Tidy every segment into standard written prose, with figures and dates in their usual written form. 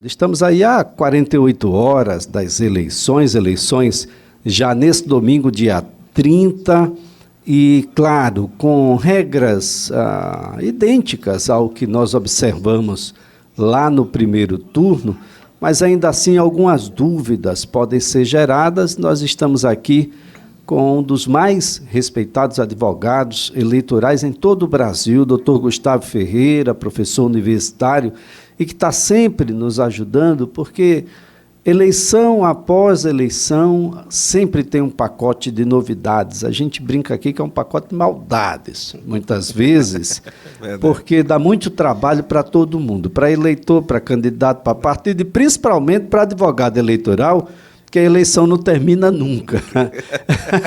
Estamos aí há 48 horas das eleições já nesse domingo, dia 30, e, claro, com regras idênticas ao que nós observamos lá no primeiro turno, mas ainda assim algumas dúvidas podem ser geradas. Nós estamos aqui com um dos mais respeitados advogados eleitorais em todo o Brasil, doutor Gustavo Ferreira, professor universitário, e que está sempre nos ajudando, porque eleição após eleição sempre tem um pacote de novidades. A gente brinca aqui que é um pacote de maldades, muitas vezes, porque dá muito trabalho para todo mundo, para eleitor, para candidato, para partido e principalmente para advogado eleitoral, que a eleição não termina nunca.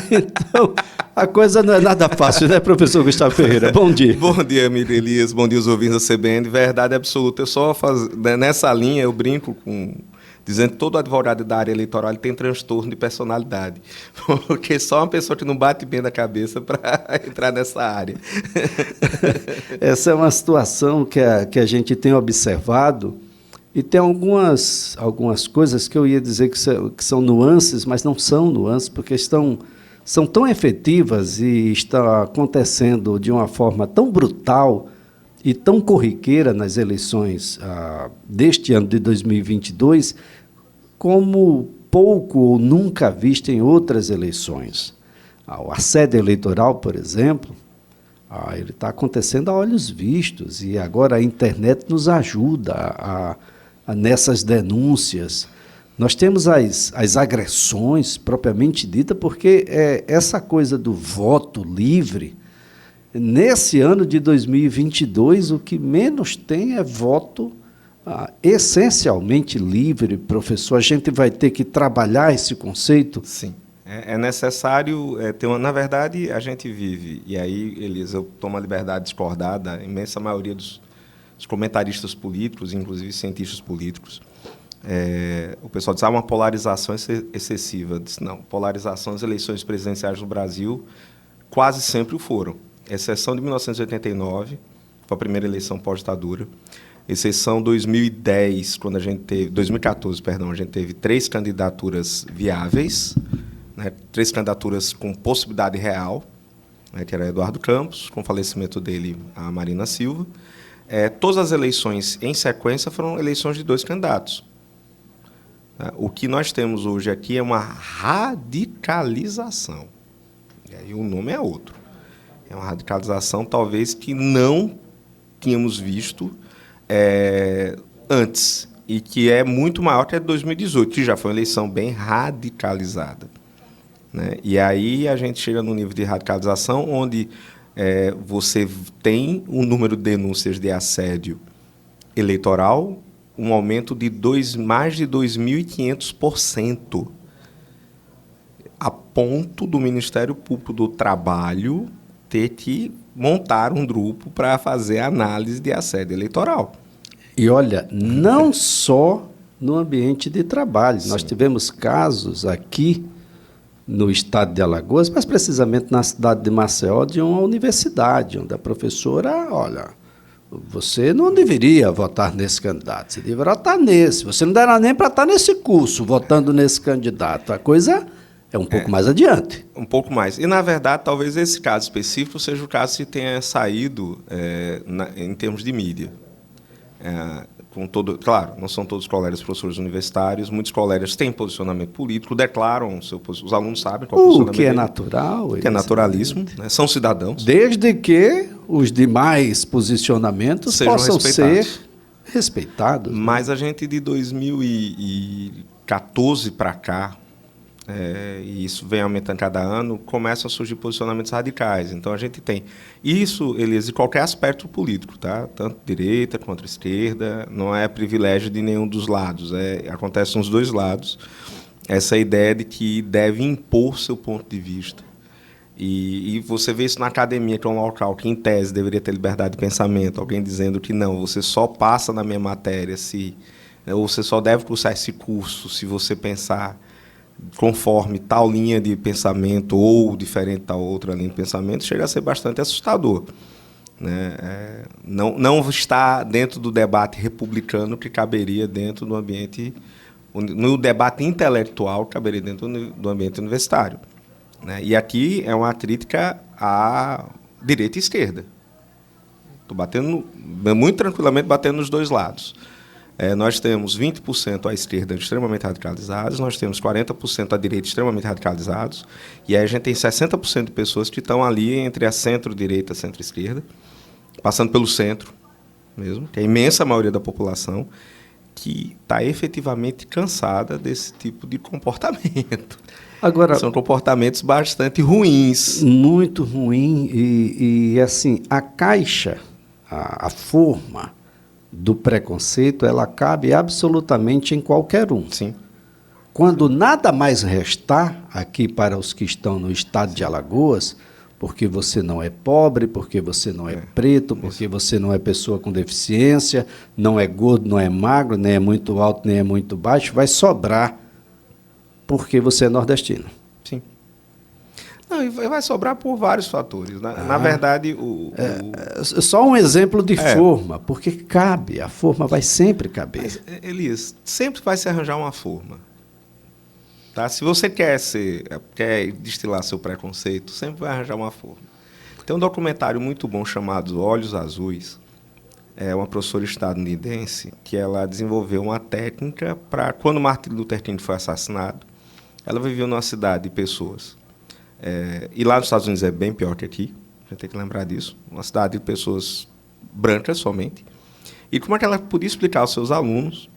Então, a coisa não é nada fácil, né, professor Gustavo Ferreira? Bom dia. Bom dia, Emílio Elias. Bom dia, os ouvintes da CBN. Verdade absoluta. Nessa linha, eu brinco dizendo que todo advogado da área eleitoral ele tem transtorno de personalidade. Porque só uma pessoa que não bate bem na cabeça para entrar nessa área. Essa é uma situação que a gente tem observado. E tem algumas coisas que eu ia dizer que são nuances, mas não são nuances, porque são tão efetivas e estão acontecendo de uma forma tão brutal e tão corriqueira nas eleições deste ano de 2022, como pouco ou nunca visto em outras eleições. O assédio eleitoral, por exemplo, ele está acontecendo a olhos vistos, e agora a internet nos ajuda nessas denúncias. Nós temos as agressões propriamente dita, porque essa coisa do voto livre, nesse ano de 2022, o que menos tem é voto essencialmente livre, professor. A gente vai ter que trabalhar esse conceito? Sim. É necessário ter uma... Na verdade, a gente vive, e aí, Elias, eu tomo a liberdade de discordar da imensa maioria dos comentaristas políticos, inclusive cientistas políticos. O pessoal diz uma polarização excessiva. Diz, não, polarização das eleições presidenciais no Brasil quase sempre o foram. Exceção de 1989, foi a primeira eleição pós-ditadura. Exceção 2010, 2014, a gente teve 3 candidaturas viáveis, né, 3 candidaturas com possibilidade real, né, que era Eduardo Campos, com o falecimento dele, a Marina Silva. Todas as eleições em sequência foram eleições de 2 candidatos. O que nós temos hoje aqui é uma radicalização. E aí o nome é outro. É uma radicalização, talvez, que não tínhamos visto antes, e que é muito maior que a de 2018, que já foi uma eleição bem radicalizada, né? E aí a gente chega num nível de radicalização onde você tem um número de denúncias de assédio eleitoral, um aumento de mais de 2.500%, a ponto do Ministério Público do Trabalho ter que montar um grupo para fazer análise de assédio eleitoral. E olha, não só no ambiente de trabalho. Sim. Nós tivemos casos aqui no estado de Alagoas, mas precisamente na cidade de Maceió, de uma universidade, onde a professora, olha, você não deveria votar nesse candidato, você deveria votar nesse, você não dará nem para estar nesse curso, votando nesse candidato. A coisa é um pouco mais adiante. Um pouco mais. E, na verdade, talvez esse caso específico seja o caso que tenha saído em termos de mídia. Claro, não são todos colegas professores universitários, muitos colegas têm posicionamento político, declaram os alunos sabem qual é o posicionamento que é dele, natural. que é naturalíssimo, né? São cidadãos. Desde que os demais posicionamentos sejam possam respeitados. ser respeitados. Mas a gente, de 2014 para cá, e isso vem aumentando cada ano, começam a surgir posicionamentos radicais. Então, a gente tem isso, Elias, de qualquer aspecto político, tá? Tanto direita quanto esquerda, não é privilégio de nenhum dos lados, acontece nos dois lados, essa ideia de que deve impor seu ponto de vista. E você vê isso na academia, que é um local que, em tese, deveria ter liberdade de pensamento, alguém dizendo que não, você só passa na minha matéria, ou você só deve cursar esse curso se você pensar conforme tal linha de pensamento ou diferente da outra linha de pensamento, chega a ser bastante assustador. né? Não está dentro do debate republicano que caberia dentro do ambiente, no debate intelectual que caberia dentro do ambiente universitário, né? E aqui é uma crítica à direita e esquerda. Estou batendo, muito tranquilamente, batendo nos dois lados. Nós temos 20% à esquerda extremamente radicalizados, nós temos 40% à direita extremamente radicalizados, e aí a gente tem 60% de pessoas que estão ali entre a centro-direita e a centro-esquerda, passando pelo centro mesmo, que é a imensa maioria da população, que está efetivamente cansada desse tipo de comportamento. Agora, são comportamentos bastante ruins. Muito ruim, e assim, a caixa, a forma do preconceito, ela cabe absolutamente em qualquer um. Sim. Quando nada mais restar aqui para os que estão no estado de Alagoas, porque você não é pobre, porque você não é preto, porque você não é pessoa com deficiência, não é gordo, não é magro, nem é muito alto, nem é muito baixo, vai sobrar porque você é nordestino. Sim. Não, e vai sobrar por vários fatores. Na verdade, só um exemplo de forma, porque cabe, a forma vai sempre caber. Mas, Elias, sempre vai se arranjar uma forma. Tá? Se você quer destilar seu preconceito, sempre vai arranjar uma forma. Tem um documentário muito bom chamado Olhos Azuis. É uma professora estadunidense que ela desenvolveu uma técnica para, quando Martin Luther King foi assassinado, ela viveu numa cidade de pessoas. E lá nos Estados Unidos é bem pior que aqui, a gente tem que lembrar disso. Uma cidade de pessoas brancas somente. E como é que ela podia explicar aos seus alunos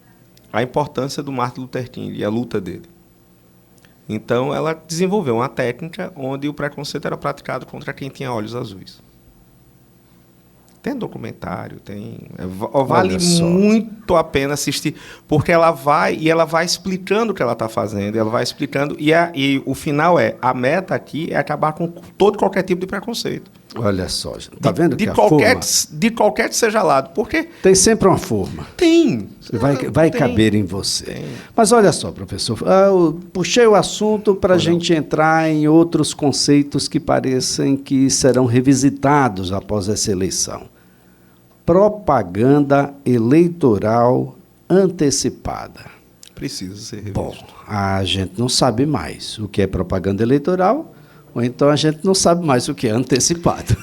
a importância do Martin Luther King e a luta dele? Então, ela desenvolveu uma técnica onde o preconceito era praticado contra quem tinha olhos azuis. Tem documentário, vale muito a pena assistir, porque ela vai explicando o que ela está fazendo, ela vai explicando, e o final a meta aqui é acabar com todo qualquer tipo de preconceito. Olha só, está vendo que de qualquer que seja lado, porque tem sempre uma forma. Tem. Vai caber em você. Tem. Mas olha só, professor, eu puxei o assunto para a gente entrar em outros conceitos que parecem que serão revisitados após essa eleição. Propaganda eleitoral antecipada. Precisa ser revisto. Bom, a gente não sabe mais o que é propaganda eleitoral, ou então a gente não sabe mais o que é antecipado.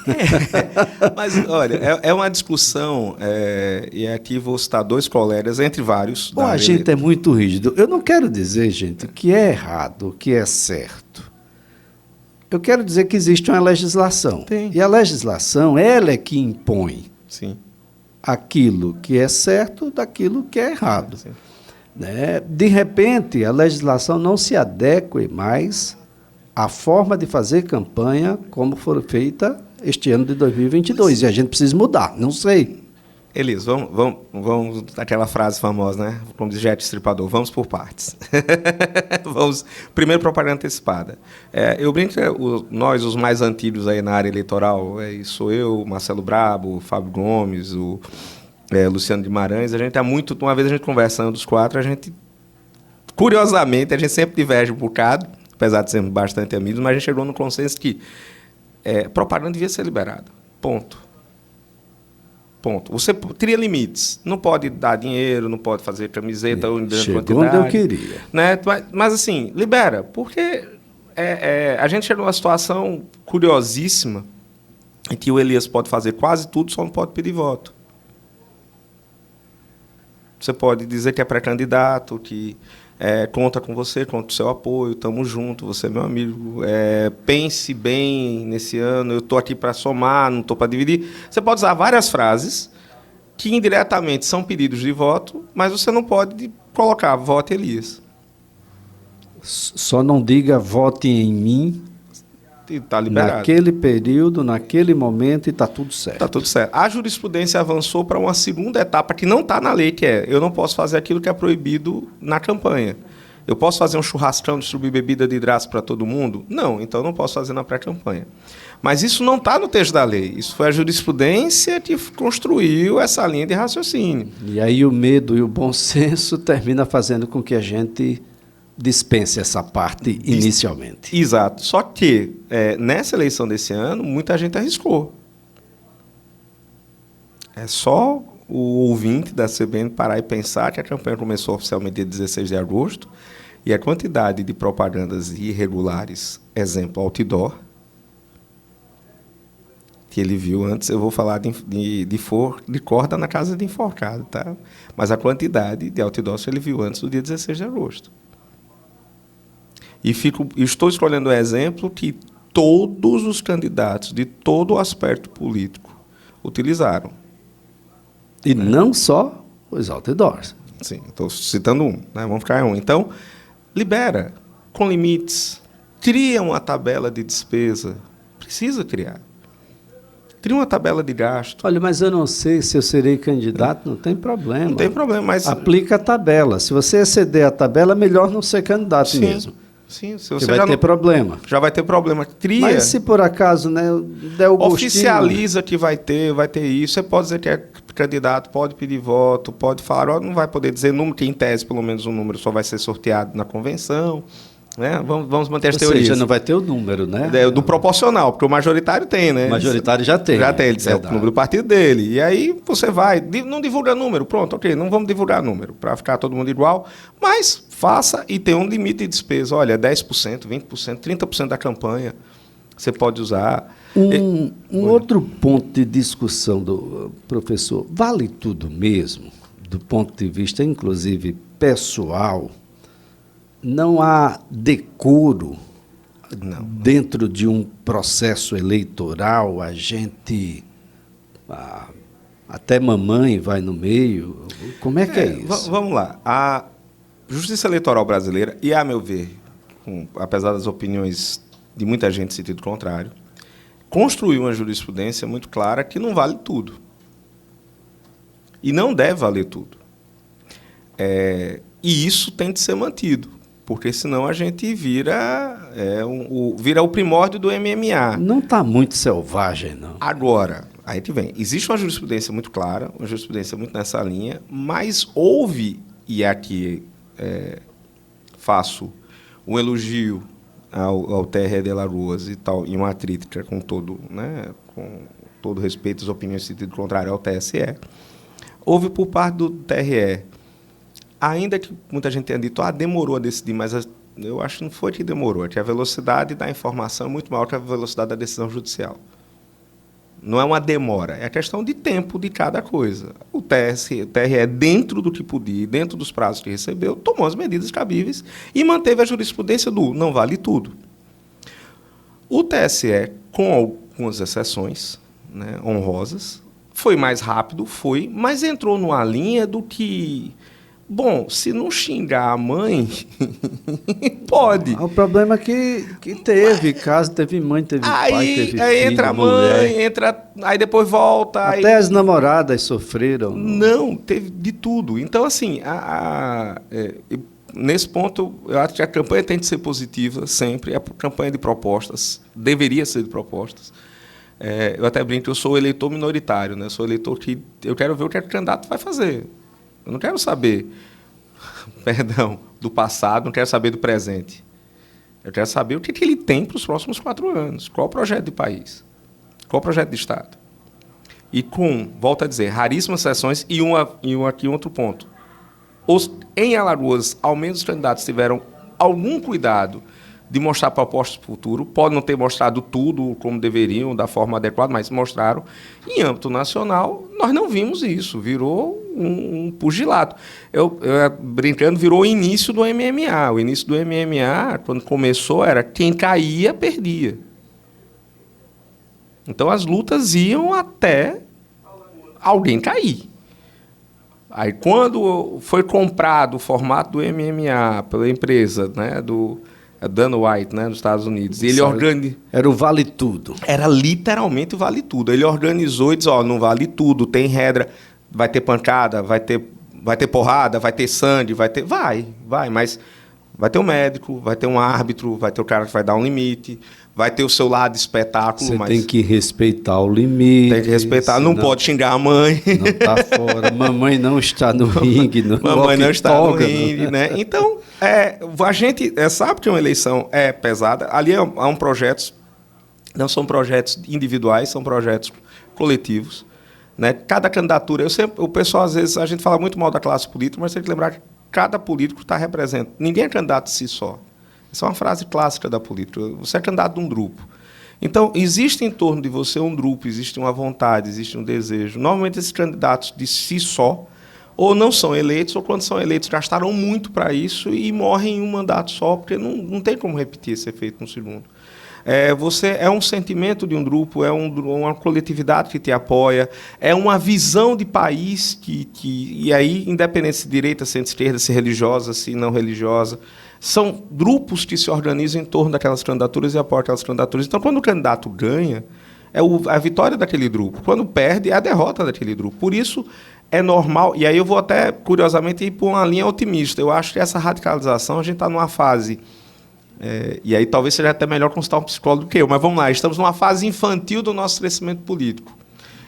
Mas, olha, é uma discussão, e aqui vou citar dois colegas, entre vários. A gente é muito rígido. Eu não quero dizer, gente, que é errado, que é certo. Eu quero dizer que existe uma legislação. Tem. E a legislação, ela é que impõe. Sim. Aquilo que é certo daquilo que é errado. Né? De repente, a legislação não se adeque mais à forma de fazer campanha como foi feita este ano de 2022. E a gente precisa mudar, não sei. Elias, vamos aquela frase famosa, né? Como diz Jet Stripador, vamos por partes. Primeiro, propaganda antecipada. Eu brinco que nós, os mais antigos aí na área eleitoral, sou eu, Marcelo Brabo, Fábio Gomes, Luciano Guimarães, uma vez a gente conversando os quatro, curiosamente, a gente sempre diverge um bocado, apesar de sermos bastante amigos, mas a gente chegou no consenso que propaganda devia ser liberada. Ponto. Você teria limites. Não pode dar dinheiro, não pode fazer camiseta ou em grande quantidade. Onde eu queria. Né? Mas, assim, libera. Porque a gente chegou numa situação curiosíssima em que o Elias pode fazer quase tudo, só não pode pedir voto. Você pode dizer que é pré-candidato, que conta com você, conta com o seu apoio, estamos juntos, você é meu amigo, pense bem nesse ano, eu estou aqui para somar, não estou para dividir. Você pode usar várias frases que indiretamente são pedidos de voto, mas você não pode colocar vote Elias. Só não diga vote em mim. Está liberado. Naquele período, naquele momento, e está tudo certo. Está tudo certo. A jurisprudência avançou para uma segunda etapa que não está na lei, que eu não posso fazer aquilo que é proibido na campanha. Eu posso fazer um churrascão, distribuir bebida de graça para todo mundo? Não, então eu não posso fazer na pré-campanha. Mas isso não está no texto da lei. Isso foi a jurisprudência que construiu essa linha de raciocínio. E aí o medo e o bom senso termina fazendo com que a gente dispense essa parte inicialmente. Exato. Só que, nessa eleição desse ano, muita gente arriscou. É só o ouvinte da CBN parar e pensar que a campanha começou oficialmente dia 16 de agosto e a quantidade de propagandas irregulares, exemplo, outdoor, que ele viu antes, eu vou falar de corda na casa de enforcado, tá? Mas a quantidade de outdoors que ele viu antes do dia 16 de agosto. E estou escolhendo o exemplo que todos os candidatos de todo o aspecto político utilizaram. E não só os outdoors. Sim, estou citando um, né? Vamos ficar em um. Então, libera, com limites, cria uma tabela de despesa. Precisa criar. Cria uma tabela de gasto. Olha, mas eu não sei se eu serei candidato, não tem problema. Não tem problema, mas... Aplica a tabela. Se você exceder a tabela, é melhor não ser candidato mesmo. Sim, se você vai ter problema. Já vai ter problema. Cria. Mas se por acaso, né, der o gostinho... Oficializa que vai ter isso. Você pode dizer que é candidato, pode pedir voto, pode falar, não vai poder dizer número, que em tese, pelo menos um número só vai ser sorteado na convenção. Né? Vamos manter as teorias. Ou seja, não vai ter o número, né? Do proporcional, porque o majoritário tem, né? O majoritário já tem. Já tem, ele diz, é o número do partido dele. E aí você vai, não divulga número, pronto, ok, não vamos divulgar número, para ficar todo mundo igual, mas faça e tem um limite de despesa. Olha, 10%, 20%, 30% da campanha você pode usar. Um outro ponto de discussão do professor, vale tudo mesmo, do ponto de vista, inclusive, pessoal? Não há decoro dentro de um processo eleitoral, a gente, até mamãe vai no meio, como é que é isso? Vamos lá, a Justiça Eleitoral brasileira, e a meu ver, apesar das opiniões de muita gente em sentido contrário, construiu uma jurisprudência muito clara que não vale tudo. E não deve valer tudo. E isso tem de ser mantido. Porque senão a gente vira o primórdio do MMA. Não está muito selvagem, não. Agora, aí que vem. Existe uma jurisprudência muito clara, uma jurisprudência muito nessa linha, mas houve, e aqui faço um elogio ao TRE de Alagoas e tal, e uma crítica com todo respeito às opiniões em sentido contrário ao TSE, houve por parte do TRE, ainda que muita gente tenha dito, demorou a decidir, mas eu acho que não foi que demorou, é que a velocidade da informação é muito maior que a velocidade da decisão judicial. Não é uma demora, é a questão de tempo de cada coisa. O TRE, dentro do que podia, dentro dos prazos que recebeu, tomou as medidas cabíveis e manteve a jurisprudência do não vale tudo. O TSE, com algumas exceções, né, honrosas, foi mais rápido, mas entrou numa linha do que... Bom, se não xingar a mãe, pode. O problema é que teve caso, teve mãe, teve pai, teve filho, aí entra a mãe, aí depois volta. Até as namoradas sofreram. Não, teve de tudo. Então, assim, nesse ponto, eu acho que a campanha tem de ser positiva sempre. A campanha de propostas deveria ser de propostas. Eu até brinco que eu sou eleitor minoritário, né? Sou eleitor que eu quero ver o que o candidato vai fazer. Eu não quero saber, do passado, não quero saber do presente. Eu quero saber o que ele tem para os próximos 4 anos. Qual o projeto de país? Qual o projeto de Estado? E volto a dizer, raríssimas sessões e aqui um outro ponto. Em Alagoas, ao menos os candidatos tiveram algum cuidado de mostrar propostas para o futuro. Pode não ter mostrado tudo como deveriam, da forma adequada, mas mostraram. Em âmbito nacional, nós não vimos isso. Virou um pugilato. Eu brincando, virou o início do MMA. O início do MMA, quando começou, era quem caía, perdia. Então, as lutas iam até alguém cair. Aí, quando foi comprado o formato do MMA pela empresa, né, Dana White, né, nos Estados Unidos. Ele Era o Vale Tudo. Era literalmente o Vale Tudo. Ele organizou e disse, não vale tudo, tem regra, vai ter pancada, vai ter porrada, vai ter sangue, vai, mas vai ter um médico, vai ter um árbitro, vai ter o cara que vai dar um limite, vai ter o seu lado espetáculo. Você tem que respeitar o limite. Tem que respeitar, não pode xingar a mãe. Não está fora, mamãe não está no ringue. Mamãe não está no ringue, né? Então, a gente sabe que uma eleição é pesada. Ali há projetos, não são projetos individuais, são projetos coletivos. né? Cada candidatura, o pessoal, às vezes, a gente fala muito mal da classe política, mas tem que lembrar que cada político está representando. Ninguém é candidato de si só. Essa é uma frase clássica da política. Você é candidato de um grupo. Então, existe em torno de você um grupo, existe uma vontade, existe um desejo. Normalmente, esses candidatos de si só, ou não são eleitos, ou quando são eleitos, gastaram muito para isso e morrem em um mandato só, porque não tem como repetir esse efeito no segundo. Você é um sentimento de um grupo, uma coletividade que te apoia, é uma visão de país e aí, independente se direita, centro-esquerda, se religiosa, se não religiosa, são grupos que se organizam em torno daquelas candidaturas e apoiam aquelas candidaturas. Então, quando o candidato ganha, é a vitória daquele grupo. Quando perde, é a derrota daquele grupo. Por isso, é normal, e aí eu vou até, curiosamente, ir por uma linha otimista. Eu acho que essa radicalização, a gente está numa fase... e aí talvez seja até melhor consultar um psicólogo do que eu, mas vamos lá, estamos numa fase infantil do nosso crescimento político.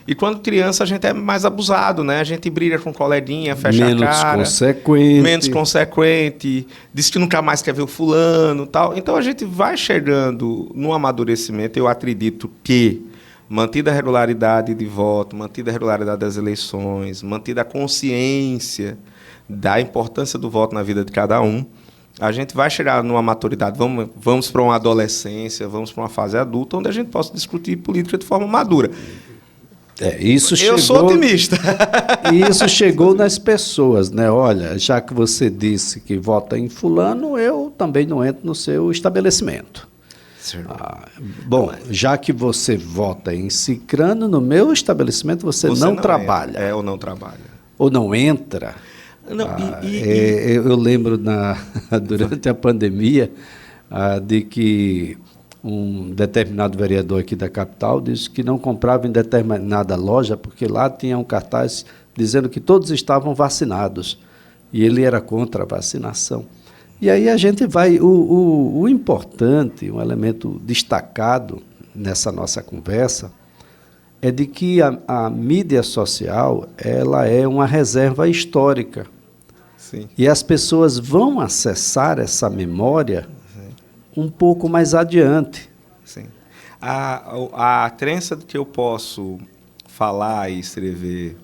E quando criança a gente é mais abusado, né? A gente briga com coleguinha, fecha a cara. Menos consequente, diz que nunca mais quer ver o fulano, tal. Então a gente vai chegando num amadurecimento, eu acredito que, mantida a regularidade de voto, mantida a regularidade das eleições, mantida a consciência da importância do voto na vida de cada um, a gente vai chegar numa maturidade, vamos para uma adolescência, vamos para uma fase adulta, onde a gente possa discutir política de forma madura. Eu sou otimista. Isso chegou nas pessoas, né? Olha, já que você disse que vota em fulano, eu também não entro no seu estabelecimento. Bom, já que você vota em cicrano, no meu estabelecimento você não trabalha. Ou não trabalha. Ou não entra. Não, eu lembro durante a pandemia de que um determinado vereador aqui da capital disse que não comprava em determinada loja porque lá tinha um cartaz dizendo que todos estavam vacinados e ele era contra a vacinação. E aí a gente vai... O importante, um elemento destacado nessa nossa conversa é de que a mídia social ela é uma reserva histórica. Sim. E as pessoas vão acessar essa memória um pouco mais adiante. Sim. A crença de que eu posso falar e escrever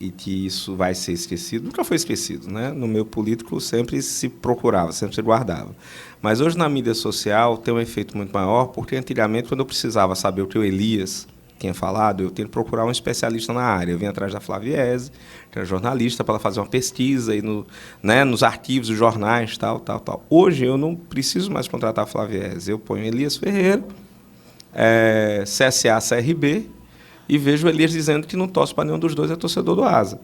e que isso vai ser esquecido, nunca foi esquecido, né? No meio político sempre se procurava, sempre se guardava. Mas hoje na mídia social tem um efeito muito maior, porque antigamente, quando eu precisava saber o que o Elias tinha falado, eu tinha que procurar um especialista na área. Eu vim atrás da Flaviese, que era jornalista, para ela fazer uma pesquisa aí nos arquivos dos jornais, tal. Hoje eu não preciso mais contratar a Flaviese. Eu ponho Elias Ferreira, CSA, CRB, e vejo o Elias dizendo que não torce para nenhum dos dois, é torcedor do Asa.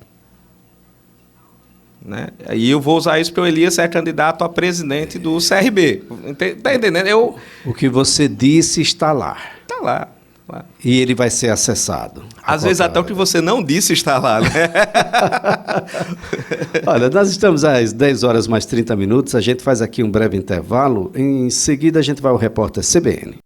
Né? E eu vou usar isso porque o Elias é candidato a presidente do CRB. Está entendendo? O que você disse está lá. Está lá. E ele vai ser acessado. Às vezes até o que você não disse está lá, né? Olha, nós estamos às 10 horas mais 30 minutos, a gente faz aqui um breve intervalo, em seguida a gente vai ao repórter CBN.